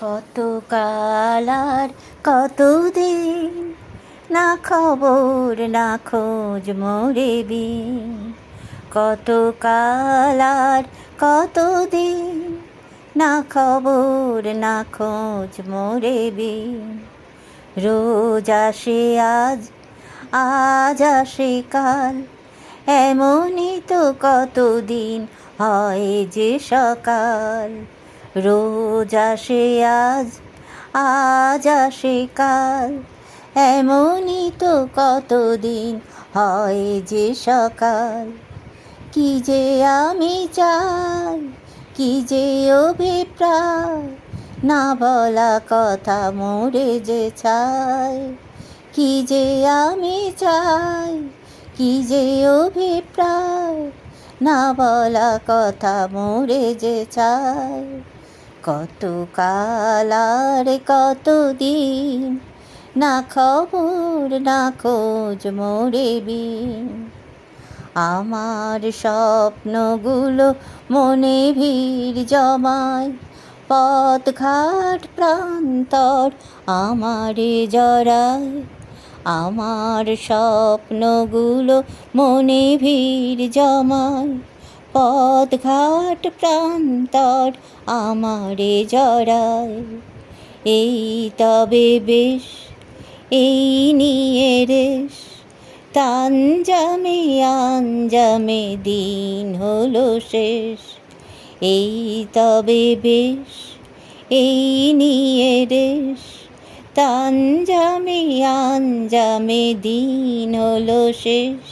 কত কাল আর কতদিন, না খবর না খোঁজ মোরে বিন। কত কাল আর কতদিন, না খবর না খোঁজ মোরে বিন। রোজ আসে আজ, আজ আসে কাল, এমনই তো কতদিন হয় যে সকাল। রোজ আসে আজ, আজ আসে কাল, এমনই তো কতদিন হয় যে সকাল। কি যে আমি চাই, কি যে অভিপ্রায়, না বলা কথা মোরে যে ছাই। কি যে আমি চাই, কি যে অভিপ্রায়, না বলা কথা মোরে যে চাই। কত কাল আর কতদিন, না খবর না খোঁজ মোরে বিন। আমার স্বপ্নগুলো মনে ভিড় জমায়, পথঘাট প্রান্তর আমারে জড়ায়। আমার স্বপ্নগুলো মনে ভিড় জমায়, পথঘাট প্রান্তর আমারে জড়ায়। এই তবে বেশ, এই নিয়ে রেশ, তাঞ্জামে আঞ্জামে দিন হলো শেষ। এই তবে বেশ, এই নিয়ে রেশ, তাঞ্জামে আঞ্জামে দিন হলো শেষ।